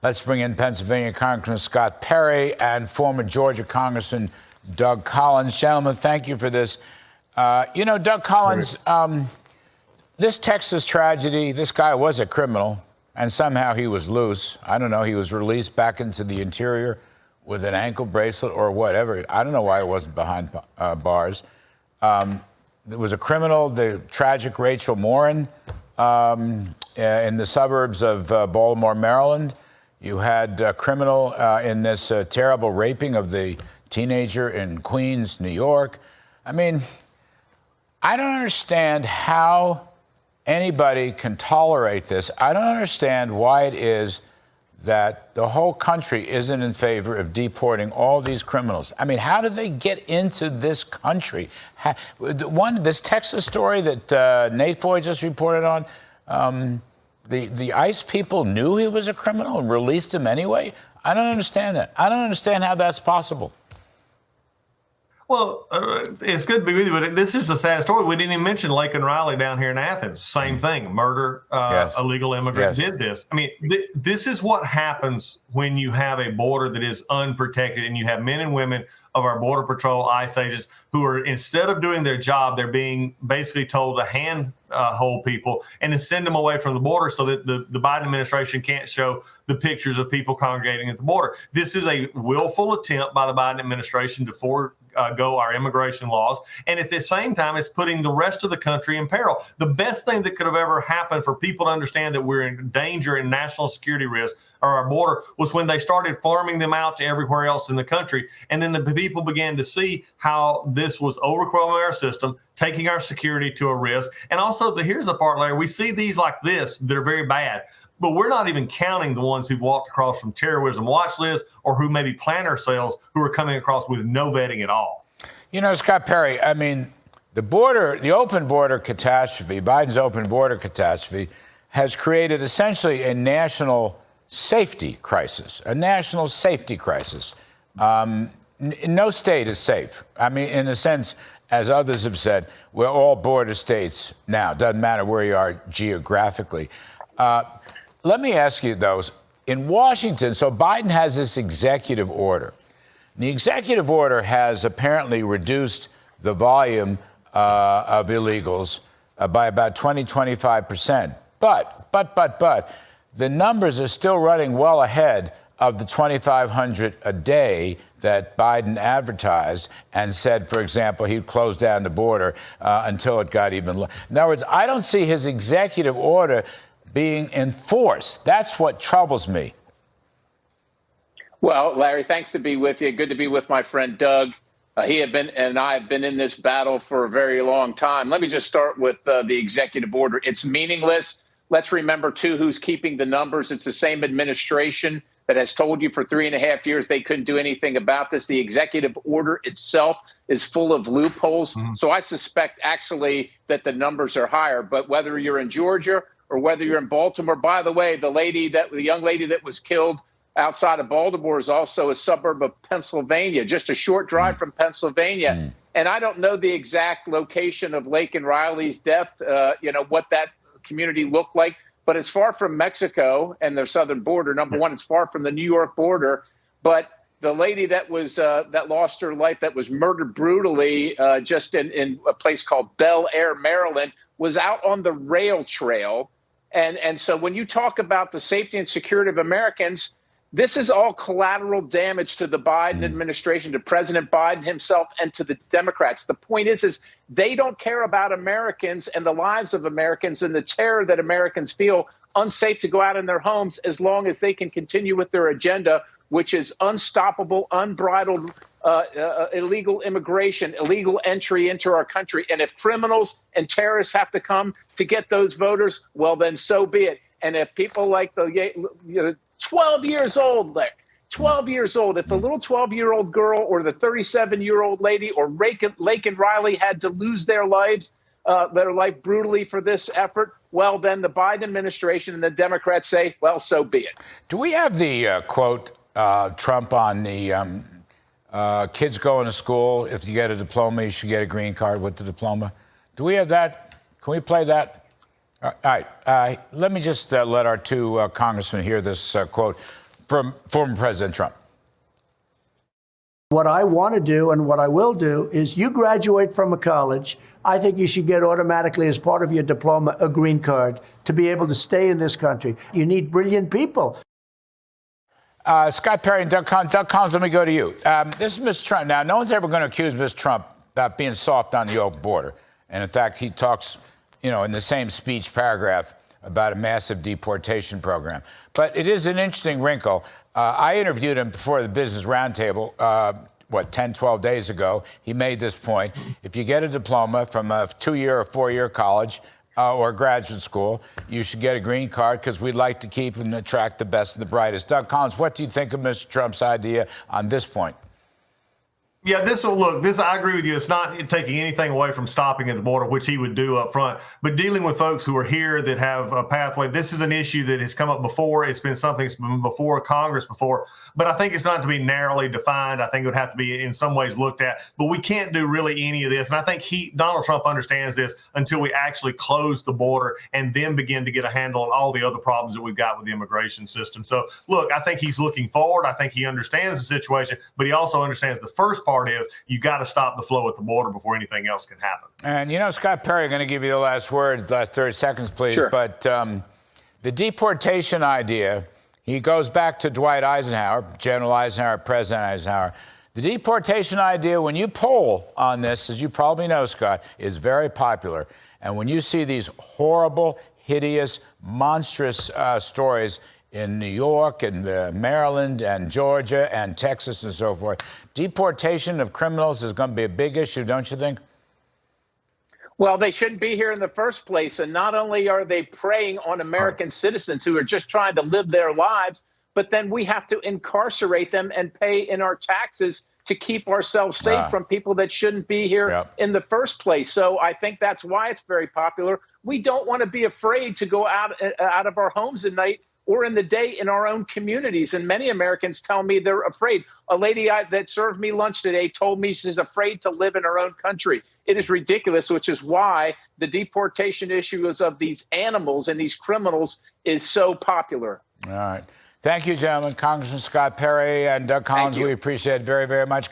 Let's bring in Pennsylvania Congressman Scott Perry and former Georgia Congressman Doug Collins. Gentlemen, thank you for this. Doug Collins, this Texas tragedy, this guy was a criminal, and somehow he was loose. I don't know, he was released back into the interior with an ankle bracelet or whatever. I don't know why it wasn't behind bars. There was a criminal, the tragic Rachel Morin, in the suburbs of Baltimore, Maryland. You had a criminal in this terrible raping of the teenager in Queens, New York. I mean, I don't understand how anybody can tolerate this. I don't understand why it is that the whole country isn't in favor of deporting all these criminals. I mean, how did they get into this country? This Texas story that Nate Foy just reported on, the ICE people knew he was a criminal and released him anyway? I don't understand that. I don't understand how that's possible. Well, it's good to be with you, but this is a sad story. We didn't even mention Lake and Riley down here in Athens. Same thing, murder, Yes. illegal immigrant did this. I mean, this is what happens when you have a border that is unprotected and you have men and women of our Border Patrol, ICE agents who are, instead of doing their job, they're being basically told to hold people and to send them away from the border so that the Biden administration can't show the pictures of people congregating at the border. This is a willful attempt by the Biden administration to forego our immigration laws. And at the same time, it's putting the rest of the country in peril. The best thing that could have ever happened for people to understand that we're in danger and national security risk or our border was when they started farming them out to everywhere else in the country. And then the people began to see how this was overwhelming our system, taking our security to a risk. And also, here's the part, Larry, we see these like this that are very bad, but we're not even counting the ones who've walked across from terrorism watch lists or who maybe plan ourselves who are coming across with no vetting at all. You know, Scott Perry, I mean, the open border catastrophe, Biden's open border catastrophe, has created essentially a national safety crisis, No state is safe. I mean, in a sense, as others have said, we're all border states now. Doesn't matter where you are geographically. Let me ask you, though, in Washington, so Biden has this executive order. The executive order has apparently reduced the volume of illegals by about 25%. But the numbers are still running well ahead of the 2,500 a day that Biden advertised and said, for example, he'd close down the border until it got even lower. In other words, I don't see his executive order being enforced. That's what troubles me. Well, Larry, thanks to be with you. Good to be with my friend Doug. He and I have been in this battle for a very long time. Let me just start with the executive order. It's meaningless. Let's remember, too, who's keeping the numbers. It's the same administration that has told you for 3.5 years they couldn't do anything about this. The executive order itself is full of loopholes. So I suspect actually that the numbers are higher. But whether you're in Georgia or whether you're in Baltimore, by the way, the young lady that was killed outside of Baltimore is also a suburb of Pennsylvania, just a short drive from Pennsylvania. And I don't know the exact location of Lake and Riley's death, what that community looked like, but it's far from Mexico and their southern border. Number one, it's far from the New York border. But the lady that was that lost her life, that was murdered brutally just in a place called Bel Air, Maryland, was out on the rail trail. And so when you talk about the safety and security of Americans, this is all collateral damage to the Biden administration, to President Biden himself, and to the Democrats. The point is they don't care about Americans and the lives of Americans and the terror that Americans feel unsafe to go out in their homes as long as they can continue with their agenda, which is unstoppable, unbridled, illegal immigration, illegal entry into our country. And if criminals and terrorists have to come to get those voters, well, then so be it. And if people like the 12 years old, Larry, 12 years old. If the little 12-year-old girl or the 37-year-old lady or Lake and Riley had to lose their life brutally for this effort, well, then the Biden administration and the Democrats say, well, so be it. Do we have the quote, Trump on the kids going to school, if you get a diploma, you should get a green card with the diploma? Do we have that? Can we play that? All right. Let me just let our two congressmen hear this quote. from former President Trump? What I want to do and what I will do is you graduate from a college. I think you should get automatically, as part of your diploma, a green card to be able to stay in this country. You need brilliant people. Scott Perry and Doug Collins. Doug Collins, let me go to you. This is Mr. Trump. Now, no one's ever going to accuse Mr. Trump about being soft on the open border. And in fact, he talks, in the same speech paragraph about a massive deportation program. But it is an interesting wrinkle. I interviewed him before the Business Roundtable, 10, 12 days ago. He made this point. If you get a diploma from a 2-year or 4-year college or graduate school, you should get a green card because we'd like to keep and attract the best and the brightest. Doug Collins, what do you think of Mr. Trump's idea on this point? Yeah, I agree with you. It's not taking anything away from stopping at the border, which he would do up front, but dealing with folks who are here that have a pathway. This is an issue that has come up before. It's been something that's been before Congress before, but I think it's not to be narrowly defined. I think it would have to be in some ways looked at, but we can't do really any of this. And I think Donald Trump understands this until we actually close the border and then begin to get a handle on all the other problems that we've got with the immigration system. So look, I think he's looking forward. I think he understands the situation, but he also understands the first part is you got to stop the flow at the border before anything else can happen. And, Scott Perry, I'm going to give you the last word, last 30 seconds, please. Sure. But the deportation idea, he goes back to Dwight Eisenhower, General Eisenhower, President Eisenhower. The deportation idea, when you poll on this, as you probably know, Scott, is very popular. And when you see these horrible, hideous, monstrous stories in New York and Maryland and Georgia and Texas and so forth, deportation of criminals is going to be a big issue, don't you think? Well, they shouldn't be here in the first place. And not only are they preying on American citizens who are just trying to live their lives, but then we have to incarcerate them and pay in our taxes to keep ourselves safe from people that shouldn't be here in the first place. So I think that's why it's very popular. We don't want to be afraid to go out of our homes at night or in the day in our own communities. And many Americans tell me they're afraid. A lady that served me lunch today told me she's afraid to live in her own country. It is ridiculous, which is why the deportation issues of these animals and these criminals is so popular. All right. Thank you, gentlemen. Congressman Scott Perry and Doug Collins, we appreciate it very, very much.